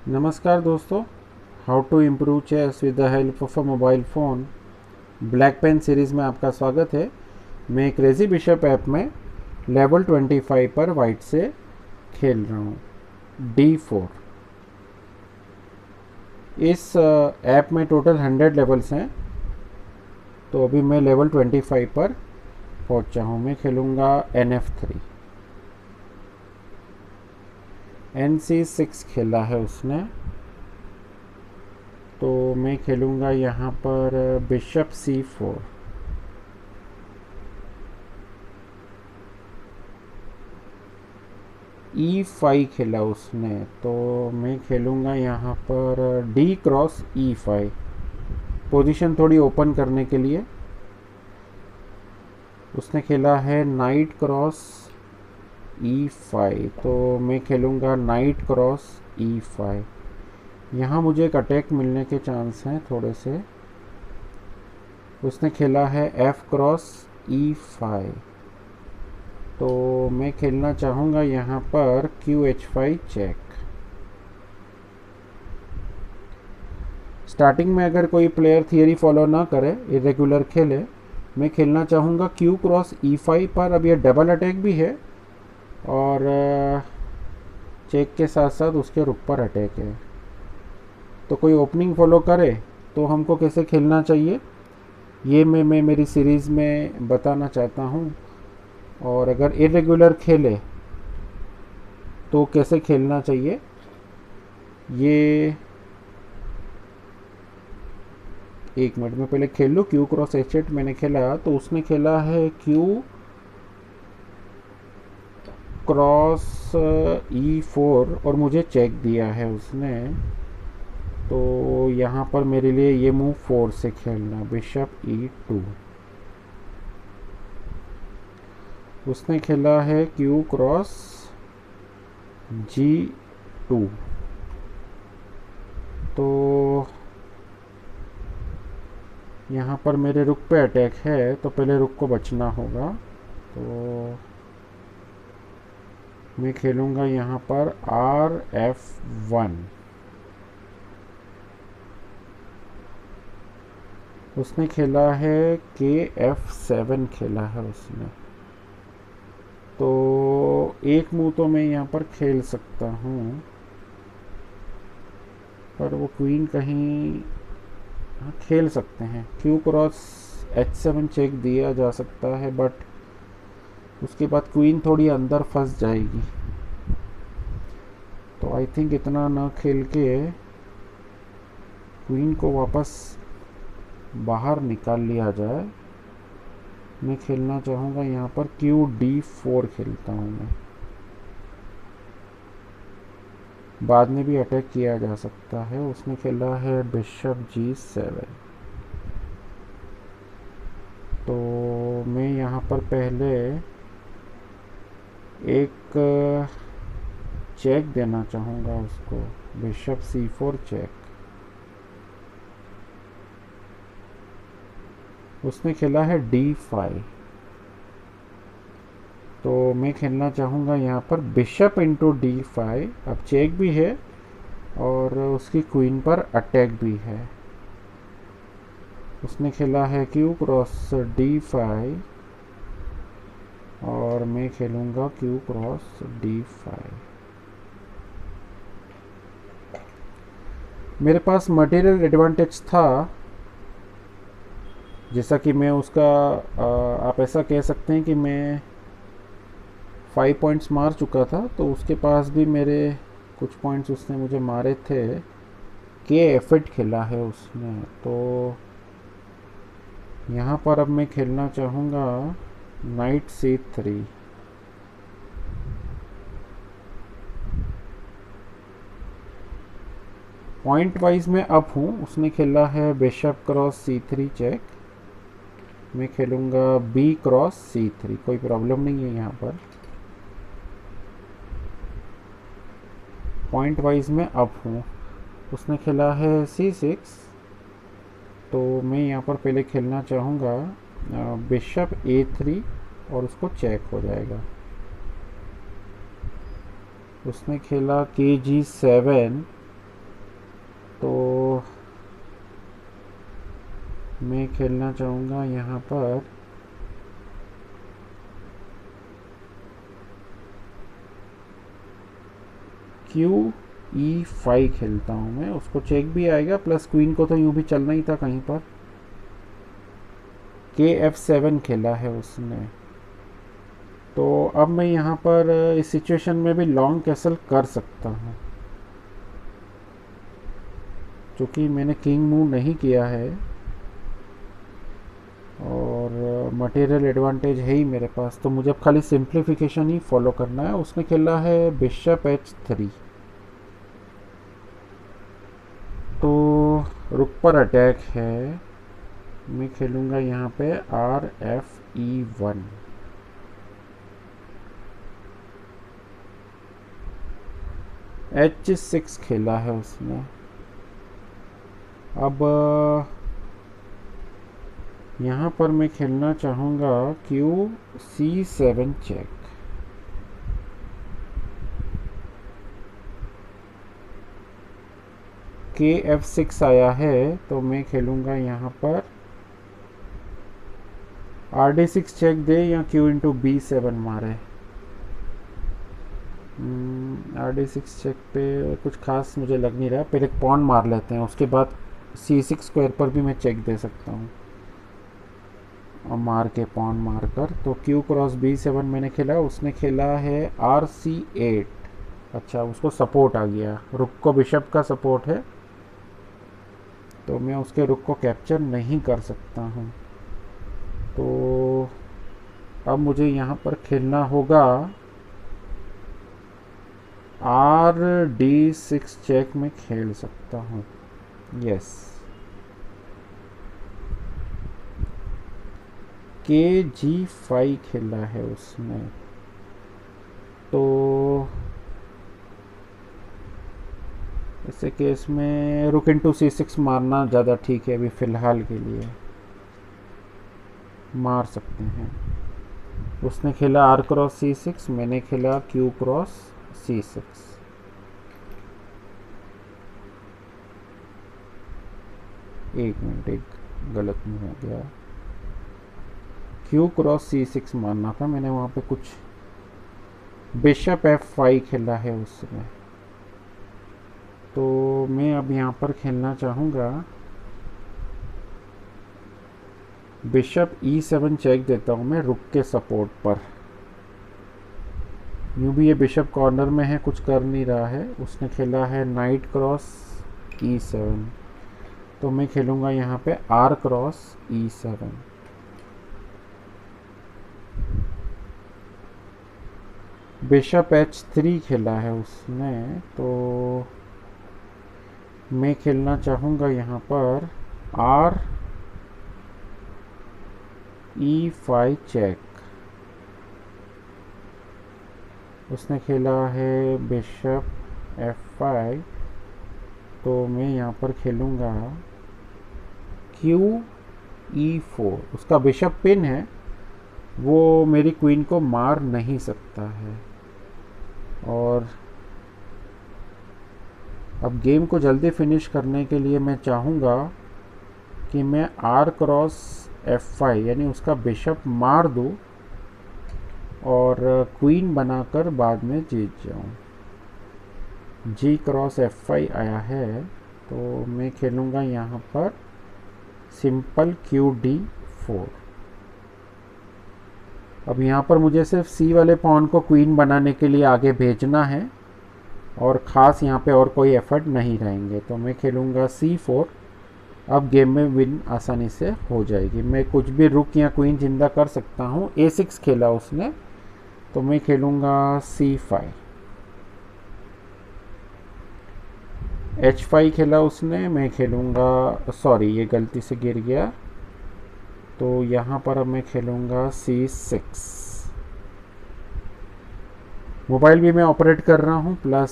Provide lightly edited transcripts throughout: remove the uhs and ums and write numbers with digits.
नमस्कार दोस्तों, how to improve chess with the help of a mobile phone black pen series में आपका स्वागत है। मैं क्रेजी बिशप ऐप में लेवल 25 पर वाइट से खेल रहा हूँ D4। इस ऐप में टोटल 100 लेवल्स हैं, तो अभी मैं लेवल 25 पर पहुँचा हूँ। मैं खेलूँगा NF3। NC6 खेला है उसने, तो मैं खेलूँगा यहाँ पर बिशप C4। E5 खेला उसने, तो मैं खेलूँगा यहाँ पर D×E5, पोजीशन थोड़ी ओपन करने के लिए। उसने खेला है नाइट×E5, तो मैं खेलूँगा नाइट×E5। यहाँ मुझे एक अटैक मिलने के चांस हैं थोड़े से। उसने खेला है F×E5, तो मैं खेलना चाहूँगा यहाँ पर QH5 चेक। स्टार्टिंग में अगर कोई प्लेयर थियरी फॉलो ना करे, इरेगुलर खेले, मैं खेलना चाहूँगा Q×E5 पर। अब ये डबल अटैक भी है और चेक के साथ साथ उसके रुक पर अटैक है। तो कोई ओपनिंग फॉलो करे तो हमको कैसे खेलना चाहिए, ये मैं मेरी सीरीज़ में बताना चाहता हूँ। और अगर इरेगुलर खेले तो कैसे खेलना चाहिए, ये एक मिनट में पहले खेल लूँ। Q×H8 मैंने खेला, तो उसने खेला है Q×E4 और मुझे चेक दिया है उसने। तो यहाँ पर मेरे लिए ये मूव 4 से खेलना, बिशप E2। उसने खेला है Q×G2, तो यहाँ पर मेरे रुक पे अटैक है, तो पहले रुक को बचना होगा। तो मैं खेलूँगा यहाँ पर RF1। उसने खेला है KF7 खेला है उसने, तो एक मूव तो मैं यहाँ पर खेल सकता हूँ, पर वो क्वीन कहीं, हाँ खेल सकते हैं। Q×H7 चेक दिया जा सकता है, बट उसके बाद क्वीन थोड़ी अंदर फंस जाएगी। तो आई थिंक इतना ना खेल के क्वीन को वापस बाहर निकाल लिया जाए। मैं खेलना चाहूँगा यहाँ पर QD4 खेलता हूँ मैं। बाद में भी अटैक किया जा सकता है। उसने खेला है बिशप G7, तो मैं यहाँ पर पहले एक चेक देना चाहूँगा उसको, बिशप C4 चेक। उसने खेला है D5, तो मैं खेलना चाहूँगा यहाँ पर बिशप D5। अब चेक भी है और उसकी क्वीन पर अटैक भी है। उसने खेला है Q×D5 और मैं खेलूँगा Q×D5। मेरे पास मटेरियल एडवांटेज था, जैसा कि मैं उसका आप ऐसा कह सकते हैं कि मैं 5 पॉइंट्स मार चुका था, तो उसके पास भी मेरे कुछ पॉइंट्स उसने मुझे मारे थे। KF8 खेला है उसने, तो यहाँ पर अब मैं खेलना चाहूँगा नाइट C3। पॉइंट वाइज में अप हूँ। उसने खेला है बिशप×C3 चेक। मैं खेलूँगा B×C3, कोई प्रॉब्लम नहीं है यहाँ पर। पॉइंट वाइज में अप हूँ। उसने खेला है C6, तो मैं यहाँ पर पहले खेलना चाहूँगा बिशप A3 और उसको चेक हो जाएगा। उसने खेला KG7, तो मैं खेलना चाहूँगा यहाँ पर QE5 खेलता हूँ मैं, उसको चेक भी आएगा, प्लस क्वीन को तो यूँ भी चलना ही था कहीं पर। KF7 खेला है उसने। तो अब मैं यहाँ पर इस सिचुएशन में भी लॉन्ग कैसल कर सकता हूँ, क्योंकि मैंने किंग मूव नहीं किया है और मटेरियल एडवांटेज है ही मेरे पास, तो मुझे अब खाली सिंप्लीफिकेशन ही फॉलो करना है। उसने खेला है बिशप H3, तो रुक पर अटैक है। मैं खेलूँगा यहाँ पे RFE1। H6 खेला है उसने। अब यहाँ पर मैं खेलना चाहूँगा QC7 चेक। KF6 आया है, तो मैं खेलूँगा यहाँ पर RD6 चेक दे या Q×B7 मारे। RD6 चेक पे कुछ खास मुझे लग नहीं रहा, पहले पॉन मार लेते हैं, उसके बाद C6 स्क्वायर पर भी मैं चेक दे सकता हूँ और मार के पॉन मार कर। तो Q×B7 मैंने खेला, उसने खेला है RC8। अच्छा, उसको सपोर्ट आ गया, रुक को बिशप का सपोर्ट है, तो मैं उसके रुक को कैप्चर नहीं कर सकता हूँ। तो अब मुझे यहाँ पर खेलना होगा RD6 चेक में खेल सकता हूँ। यस, KG5 खेला है उसने, तो ऐसे केस में रुक इंटू C6 मारना ज़्यादा ठीक है, अभी फ़िलहाल के लिए मार सकते हैं। उसने खेला R×C6, मैंने खेला Q×C6। एक मिनट, एक गलत नहीं हो गया, Q×C6 मारना था मैंने, वहाँ पे कुछ बिशप F5 खेला है उसने। तो मैं अब यहाँ पर खेलना चाहूँगा बिशप E7 चेक देता हूँ मैं रुक के सपोर्ट पर। यूँ भी ये बिशप कॉर्नर में है, कुछ कर नहीं रहा है। उसने खेला है knight×E7, तो मैं खेलूँगा यहाँ पे R×E7। बिशप H3 खेला है उसने, तो मैं खेलना चाहूँगा यहाँ पर RE5 चेक। उसने खेला है बिशप F5, तो मैं यहाँ पर खेलूँगा QE4। उसका बिशप पिन है, वो मेरी क्वीन को मार नहीं सकता है। और अब गेम को जल्दी फिनिश करने के लिए मैं चाहूँगा कि मैं R×F5 यानी उसका बिशप मार दूँ और क्वीन बनाकर बाद में जीत जाऊँ। G×F5 आया है, तो मैं खेलूँगा यहाँ पर सिंपल QD4। अब यहाँ पर मुझे सिर्फ C वाले पॉन को क्वीन बनाने के लिए आगे भेजना है और ख़ास यहाँ पे और कोई एफर्ट नहीं रहेंगे, तो मैं खेलूँगा C4। अब गेम में विन आसानी से हो जाएगी। मैं कुछ भी रुक या क्वीन जिंदा कर सकता हूँ। A6 खेला उसने, तो मैं खेलूँगा C5। H5 खेला उसने, मैं खेलूँगा, सॉरी ये गलती से गिर गया, तो यहाँ पर अब मैं खेलूँगा C6। मोबाइल भी मैं ऑपरेट कर रहा हूँ, प्लस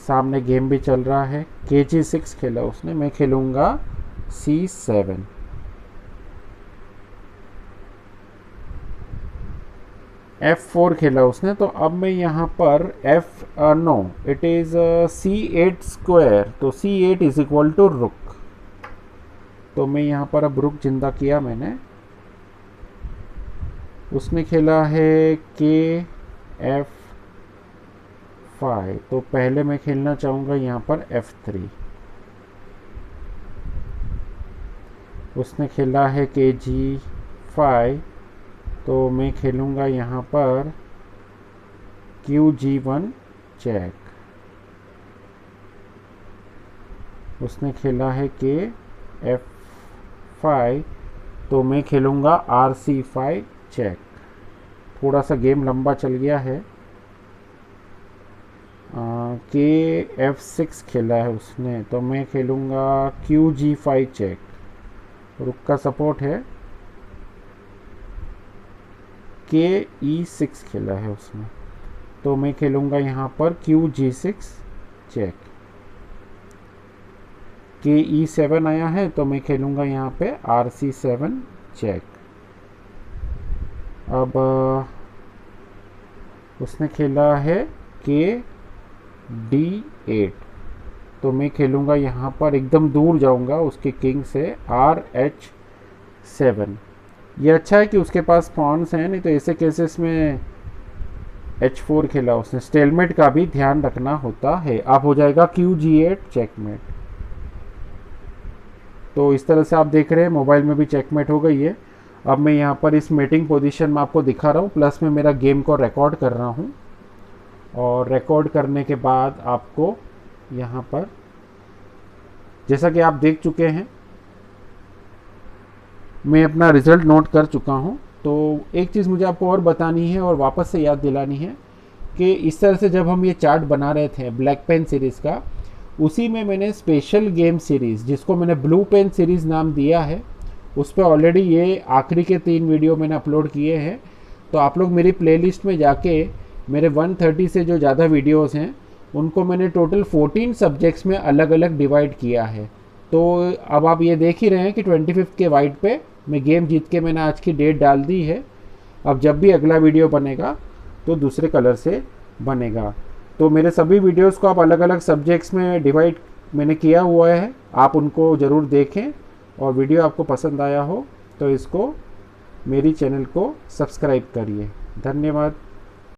सामने गेम भी चल रहा है। KG6 खेला उसने, मैं खेलूँगा C7। F4 खेला उसने, तो अब मैं यहाँ पर no it is C8 square, तो C8 इज इक्वल टू रुक। तो मैं यहाँ पर अब रुक जिंदा किया मैंने। उसने खेला है KF5, तो पहले मैं खेलना चाहूँगा यहाँ पर F3। उसने खेला है KG5, तो मैं खेलूँगा यहाँ पर QG1 चेक। उसने खेला है KF5, तो मैं खेलूँगा RC5 चेक। थोड़ा सा गेम लंबा चल गया है। KF6 खेला है उसने, तो मैं खेलूँगा QG5 चेक। रुक का सपोर्ट है। KE6 खेला है उसने, तो मैं खेलूँगा यहाँ पर QG6 चेक। KE7 आया है, तो मैं खेलूँगा यहाँ पे RC7 चेक। अब उसने खेला है KD8, तो मैं खेलूँगा यहाँ पर एकदम दूर जाऊँगा उसके किंग से RH7। ये अच्छा है कि उसके पास पॉन्स हैं, नहीं तो ऐसे केसेस में H4 खेला उसने। स्टेलमेट का भी ध्यान रखना होता है। अब हो जाएगा QG8 चेकमेट। तो इस तरह से आप देख रहे हैं मोबाइल में भी चेकमेट हो गई है। अब मैं यहाँ पर इस मेटिंग पोजीशन में आपको दिखा रहा हूँ, प्लस में मेरा गेम को रिकॉर्ड कर रहा हूँ। और रिकॉर्ड करने के बाद आपको यहाँ पर, जैसा कि आप देख चुके हैं, मैं अपना रिज़ल्ट नोट कर चुका हूँ। तो एक चीज़ मुझे आपको और बतानी है और वापस से याद दिलानी है कि इस तरह से जब हम ये चार्ट बना रहे थे ब्लैक पेन सीरीज़ का, उसी में मैंने स्पेशल गेम सीरीज़, जिसको मैंने ब्लू पेन सीरीज़ नाम दिया है, उस पर ऑलरेडी ये आखिरी के 3 वीडियो मैंने अपलोड किए हैं। तो आप लोग मेरी प्लेलिस्ट में जाके मेरे 130 से जो ज़्यादा वीडियोस हैं उनको मैंने टोटल 14 सब्जेक्ट्स में अलग अलग डिवाइड किया है। तो अब आप ये देख ही रहे हैं कि 25 के वाइट पे मैं गेम जीत के मैंने आज की डेट डाल दी है। अब जब भी अगला वीडियो बनेगा तो दूसरे कलर से बनेगा। तो मेरे सभी वीडियोस को आप अलग अलग सब्जेक्ट्स में डिवाइड मैंने किया हुआ है, आप उनको ज़रूर देखें। और वीडियो आपको पसंद आया हो तो इसको, मेरी चैनल को सब्सक्राइब करिए। धन्यवाद।